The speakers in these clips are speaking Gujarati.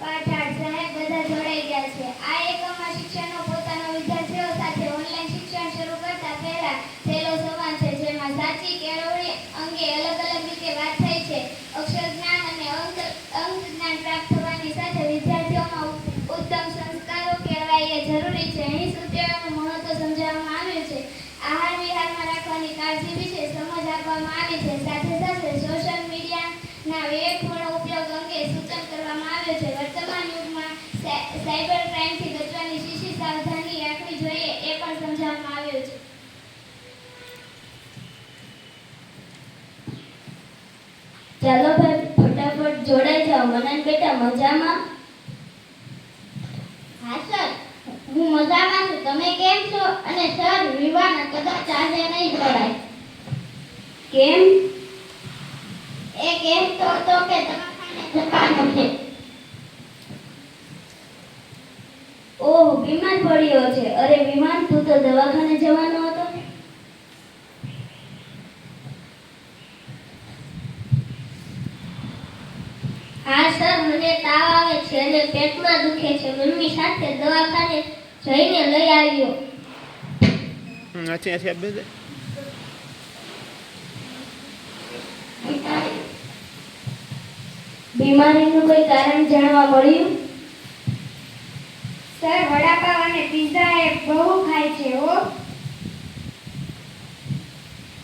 પાઠાણ સાહેબ બધા જોડાઈ ગયા છે. આ એકમમાં શિક્ષણનો પોતાનો વિદ્યાર્થીઓ સાથે ઓનલાઈન શિક્ષણ શરૂ કરતા પહેલા થયેલો સંવાદ છે, જેમાં સાચી કેળવણી અંગે અલગ અલગ રીતે વાત થઈ છે. અક્ષર જ્ઞાન અને અંક જ્ઞાન પ્રાપ્ત થવાની સાથે વિદ્યાર્થીઓમાં ઉત્તમ સંસ્કારો કેળવાય એ જરૂરી છે. અહીં સૂત્રોનું મહત્વ સમજાવવામાં આવ્યું છે. આહાર વિહારમાં રાખવાની કાળજી વિશે સમજ આપવામાં આવી છે. સાથે સાથે સોશિયલ મીડિયાના વિવેકપૂર્ણ ઉપયોગ અંગે સૂચન કરવામાં આવ્યું છે. વર્તમાન યુગમાં સાયબર ક્રાઇમથી બચવાની શી સાવધાની રાખવી જોઈએ એ પણ સમજાવવામાં આવ્યું છે. ચાલો ભાઈ ફટાફટ જોડાઈ જાઓ. મનન બેટા મજામાં? હા સર, હું મજામાં છું. તમે કેમ છો? અને સર, વિવાન કદાચ આજે નહીં જોડાય. કેમ? એ કેમ તો કે દવાખાને જવાનું છે. ઓહ, બીમાર પડ્યો છે. અરે વિમાન, તું તો દવાખાને જવાનો હતો. હા સર, મને તાવ આવે છે અને પેટમાં દુખે છે. મમ્મી સાથે દવાખાને જઈને લઈ આવ્યો. અચ્છા બે બીમારીનું કોઈ કારણ જાણવા મળ્યું? સર, વડાપાવ અને પિઝા એ બહુ ખાય છે.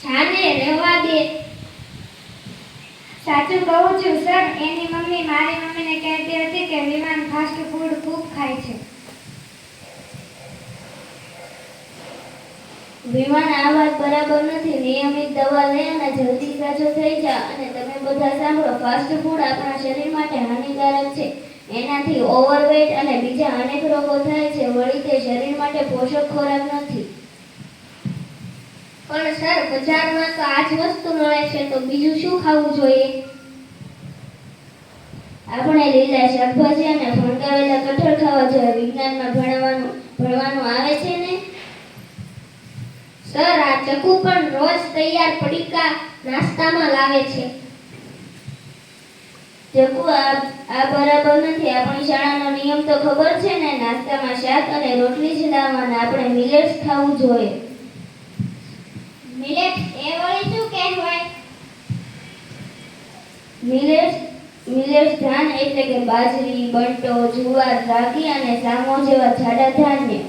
જાને રહેવા દે. સાચું કહું છું સર, એની મમ્મી મારી મમ્મીને કહેતી હતી કે વિમાન ફાસ્ટ ફૂડ ખૂબ ખાય છે. વિમાન, આ વાત બરાબર નથી. નિયમિત દવા લે અને જલ્દી સાજો થઈ જા. અને તમે બધા સાંભળો, ફાસ્ટ ફૂડ આપણા શરીર માટે હાનિકારક છે. એનાથી ઓવરવેટ અને બીજા અનેક રોગો થાય છે. વળી તે શરીર માટે પોષક ખોરાક નથી. પણ સર, બજારમાં તો આ જ વસ્તુ મળે છે, તો બીજું શું ખાવું જોઈએ? આપણે લીલા શાકભાજી અને ફણગાવેલા કઠોળ ખાવા જોઈએ. વિજ્ઞાનમાં ભણવાનું આવે છે ને? સર, આ ચકુ પણ રોજ તૈયાર પડીકા નાસ્તામાં લાવે છે. ચકુ, આ બરાબર નથી. આપણી શાળાનો નિયમ તો ખબર છે ને? નાસ્તામાં શાક અને રોટલી જ લાવવાના. આપણે મિલેટ્સ ખાવું જોઈએ. મિલેટ એ વળી શું કહેવાય? મિલેટ્સ ધાન એટલે કે બાજરી, બંટો, જુવાર, રાગી અને સામો જેવા જાડા ધાન્ય.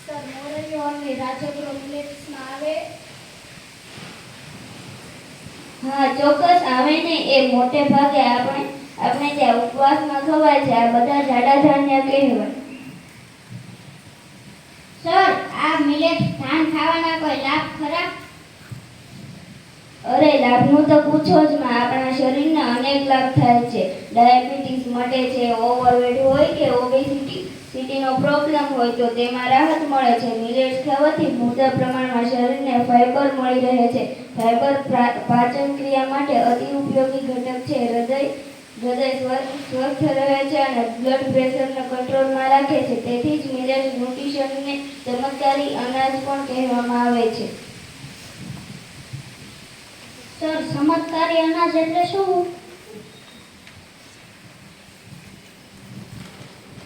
સર, મોરૈયો અને રાજગરો મિલેટ્સમાં આવે? હા, ચોક્કસ આવે ને. એ મોટે ભાગે આપણે ત્યાં ઉપવાસમાં ખવાય છે. આ બધા જાડા ધાન્ય કહેવાય. સર, આ મિલેટ ધાન ખાવાના કોઈ લાભ ખરા? અરે, લાભનું તો પૂછો જ માં. આપણા શરીરને અનેક લાભ થાય છે. ડાયાબિટીસ મટે છે. ઓવરવેટ હોય કે ઓબેસિટીનો પ્રોબ્લેમ હોય તો તેમાં રાહત મળે છે. મિલેટ્સ ખાવાથી પૂરતા પ્રમાણમાં શરીરને ફાઇબર મળી રહે છે. ફાઇબર પાચન ક્રિયા માટે અતિ ઉપયોગી ઘટક છે. હૃદય સ્વસ્થ રહે છે અને બ્લડ પ્રેશરને કંટ્રોલમાં રાખે છે. તેથી જ મિલેટ્સ ન્યુટ્રિશનને ચમત્કારી અનાજ પણ કહેવામાં આવે છે. સર, ચમત્કારી અનાજ એટલે શું?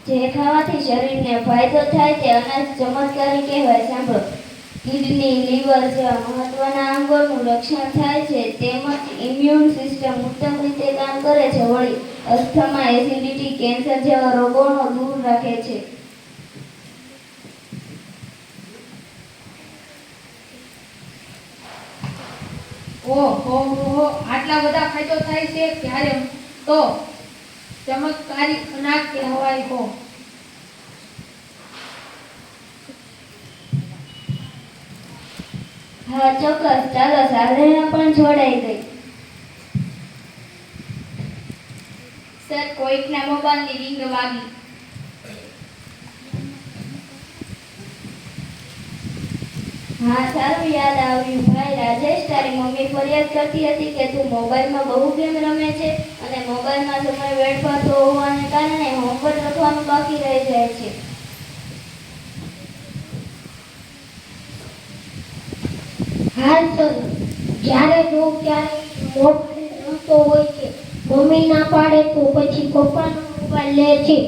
જે ખાવાથી શરીરને ફાયદો થાય તે અનાજ ચમત્કારી કહેવાય. સાંભળો, કિડની, લીવર જેવા મહત્વના અંગોનું રક્ષણ થાય છે. તેમજ ઇમ્યુન સિસ્ટમ ઉત્તમ રીતે કામ કરે છે. વળી અસ્થમા, એસિડિટી, કેન્સર જેવા રોગોનો દૂર રાખે છે. ઓહો, આટલા બધા ફાયદો થાય છે ત્યારે તો ચમત્કારી અનાજ કહેવાય. હા, ચોક્કસ. ચાલો, સાધના પણ જોડાઈ ગઈ. સર, કોઈકના મોબાઈલની રિંગ વાગી. હા, સારું યાદ આવ્યું. ભાઈ રાજેશ, તારી મમ્મી ફરિયાદ કરતી હતી કે તું મોબાઈલમાં બહુ ગેમ રમે છે અને મોબાઈલમાં સમય વેડફાતો હોવાને કારણે હોમવર્ક લખવાનું બાકી રહી જાય છે. હા સર, જ્યારે જો ક્યારે મોબાઈલ રમતો હોય છે, મમ્મી મમ્મી ના પાડે તો પછી પપ્પાનો મોબાઈલ લે છે.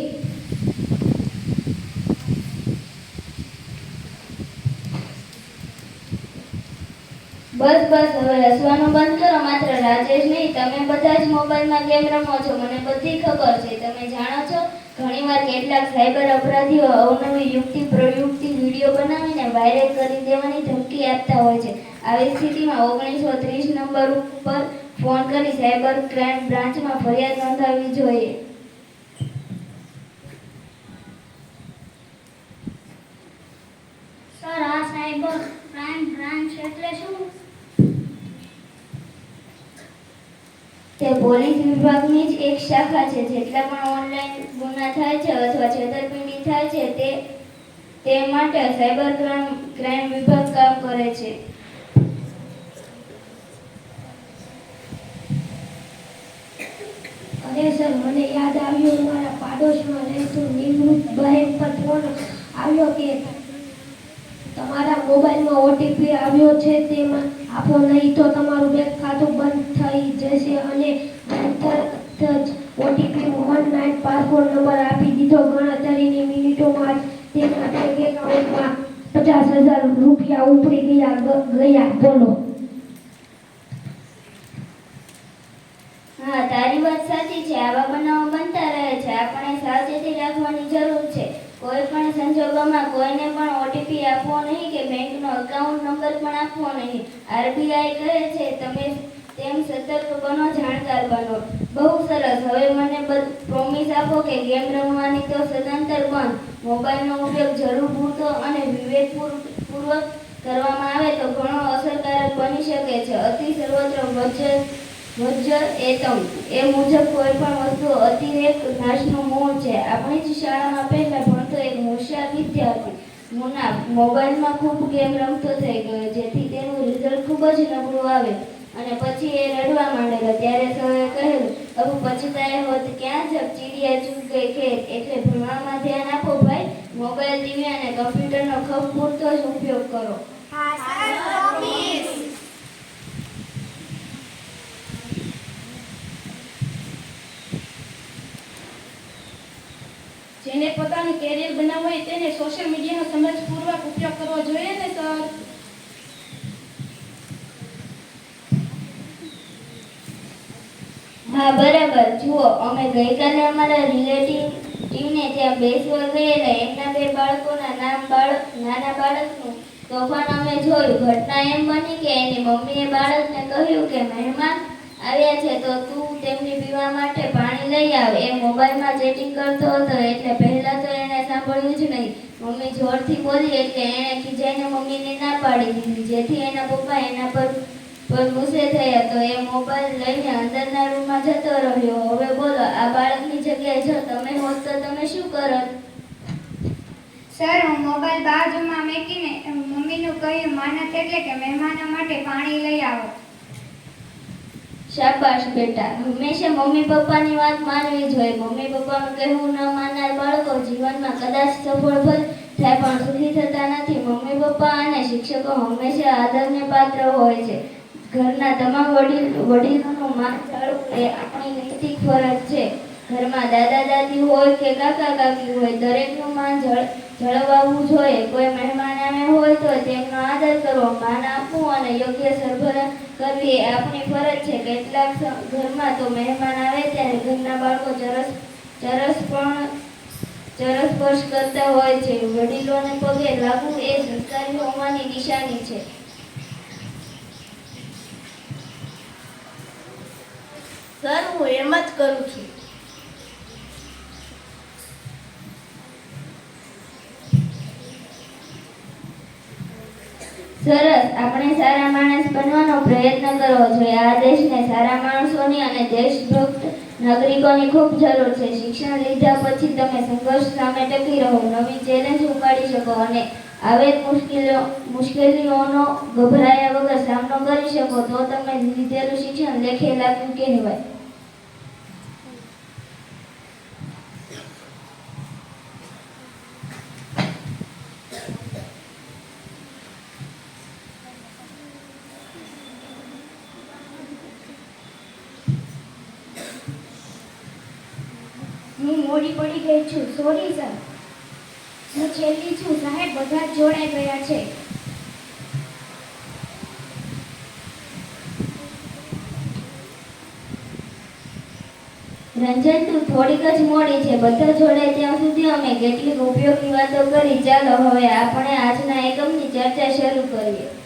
બસ બસ હવે હસવાનું બંધ કરો. માત્ર રાજેશ નહીં, તમે બધા જ મોબાઈલમાં ગેમ રમો છો. મને બધી ખબર છે. તમે જાણો છો ઘણીવાર કેટલાક સાયબર અપરાધીઓ અવનવી યુક્તિ પ્રયુક્તિ વિડીયો બનાવીને વાયરલ કરી દેવાની ધમકી આપતા હોય છે. આવી સ્થિતિમાં 1930 નંબર ઉપર ફોન કરી સાયબર ક્રાઇમ બ્રાન્ચમાં ફરિયાદ નોંધાવવી જોઈએ. સર આ સાયબર ક્રાઇમ બ્રાન્ચ એટલે શું? તે પોલીસ વિભાગની જ એક શાખા છે. જેટલા પણ ઓનલાઈન ગુના થાય છે અથવા છેતરપિંડી થાય છે તે માટે સાયબર ક્રાઇમ વિભાગ કામ કરે છે. અરે સર, મને યાદ આવ્યું, મારા પાડોશમાં રહેતું નિવૃત્ત બહેન પર ફોન આવ્યો કે તમારા મોબાઈલમાં ઓટીપી આવ્યો છે, તેમાં આપો નહીં તો તમારું બેંક ખાતું બંધ થઈ જશે. અને તરત જ ઓટીપી 19 પાસવર્ડ નંબર આપી દીધો. ગણતરીની મિનિટોમાં જ તેના બેંક એકાઉન્ટમાં 50,000 રૂપિયા ઉપડી ગયા. બોલો. હા, તારી વાત સાચી છે. આવા બનાવો બનતા રહે છે. આપણે સાવચેતી રાખવાની જરૂર છે. કોઈ પણ સંજોગોમાં કોઈને પણ ઓટીપી આપવો નહીં કે બેંકનો એકાઉન્ટ નંબર પણ આપવો નહીં. આરબીઆઈ કહે છે તમે તેમ સતર્ક બનો, જાણકાર બનો. બહુ સરસ. હવે મને પ્રોમિસ આપો કે ગેમ રમવાની તો સદંતર બંધ. મોબાઈલનો ઉપયોગ જરૂર પૂરતો અને વિવેકપૂર્વક કરવામાં આવે તો ઘણો અસરકારક બની શકે છે. અતિ સર્વત્ર વજ્જર એતમ એ મુજબ કોઈ પણ વસ્તુ અતિરેક નાશનું મૂળ છે. આપણી જ શાળામાં પહેલા ભણતો એક હોશિયાર વિદ્યાર્થી મુના મોબાઈલમાં ખૂબ ગેમ રમતો થઈ ગયો, જેથી તેનું રિઝલ્ટ ખૂબ જ નબળું આવે અને પછી એ રડવા માંડેલો. ત્યારે સૌએ કહેલું, અબ પછતાએ હોત ક્યાં જબ ચીડિયા ચૂક ગઈ ખેત. એટલે ભણવામાં ધ્યાન આપો ભાઈ. મોબાઈલ, ટીવી અને કમ્પ્યુટરનો ખૂબ પૂરતો જ ઉપયોગ કરો. જેને પોતાનું કેરિયર બનાવવું હોય તેને સોશિયલ મીડિયાનો સમજપૂર્વક ઉપયોગ કરવો જોઈએ ને સર. હા બરાબર. જુઓ, અમે ગઈકાલે અમારા રિલેટિવને ત્યાં બેસવા ગયેલા. એમના બે બાળકોના નાના બાળકનું તોફાન અમે જોયું. ઘટના એમ બની કે એની મમ્મીએ બાળકને કહ્યું કે મહેમાન આવ્યા છે તો તું તેમની પીવા માટે પાણી લઈ આવ. એ મોબાઈલમાં ચેટિંગ કરતો હતો એટલે પહેલા તો એને સાંભળ્યું જ નહીં. મમ્મી જોરથી બોલી એટલે એણે ખીજાઈને મમ્મીને ના પાડી દીધી, જેથી એના પપ્પા એના પર ગુસ્સે થયા તો એ મોબાઈલ લઈને અંદરના રૂમમાં જતો રહ્યો. હવે બોલો, આ બાળકની જગ્યાએ જો તમે હોત તો તમે શું કરત? સર, હું મોબાઈલ બાજુમાં મૂકીને મમ્મીનું કહ્યું માનત એટલે કે મહેમાનો માટે પાણી લઈ આવો. શાબાશ બેટા. હંમેશા મમ્મી પપ્પાની વાત માનવી જોઈએ. મમ્મી પપ્પાનું કહેવું ન માનનાર બાળકો જીવનમાં કદાચ સફળ થાય પણ સુખી થતા નથી. મમ્મી પપ્પા અને શિક્ષકો હંમેશા આદરને પાત્ર હોય છે. ઘરના તમામ વડીલોનું માન જાળવવું એ આપણી નૈતિક ફરજ છે. ઘરમાં દાદા દાદી હોય કે કાકા કાકી હોય, દરેકનું માન જળવાવું જોઈએ. કોઈ મહેમાન આવ્યા હોય તો તેમનો આદર કરવો, માન આપવું અને યોગ્ય સરભરા કરવી એ આપણી ફરજ છે. કેટલાક ઘરમાં તો મહેમાન આવે ત્યારે ઘરના બાળકો ચરસ સ્પર્શ કરતા હોય છે. વડીલોને પગે લાગવું એ સંસ્કારી હોવાની નિશાની છે. સર, હું એમ જ કરું છું. સરસ. આપણે સારા માણસ બનવાનો પ્રયત્ન કરવો જોઈએ. આ દેશને સારા માણસોની અને દેશભક્ત નાગરિકોની ખૂબ જરૂર છે. શિક્ષણ લીધા પછી તમે સંઘર્ષ સામે ટકી રહો, નવી ચેલેન્જ ઉપાડી શકો અને આવે મુશ્કેલીઓનો ગભરાયા વગર સામનો કરી શકો તો તમે લીધેલું શિક્ષણ લેખે લાગ્યું કહેવાય. હું મોડી પડી ગઈ છું, સોરી સર. હું છેલ્લી છું સાહેબ, બધા જ જોડાઈ ગયા છે. રંજન, તું થોડીક જ મોડી છે. બધા જોડાય ત્યાં સુધી અમે કેટલીક ઉપયોગી વાતો કરી. ચાલો હવે આપણે આજના એકમની ચર્ચા શરૂ કરીએ.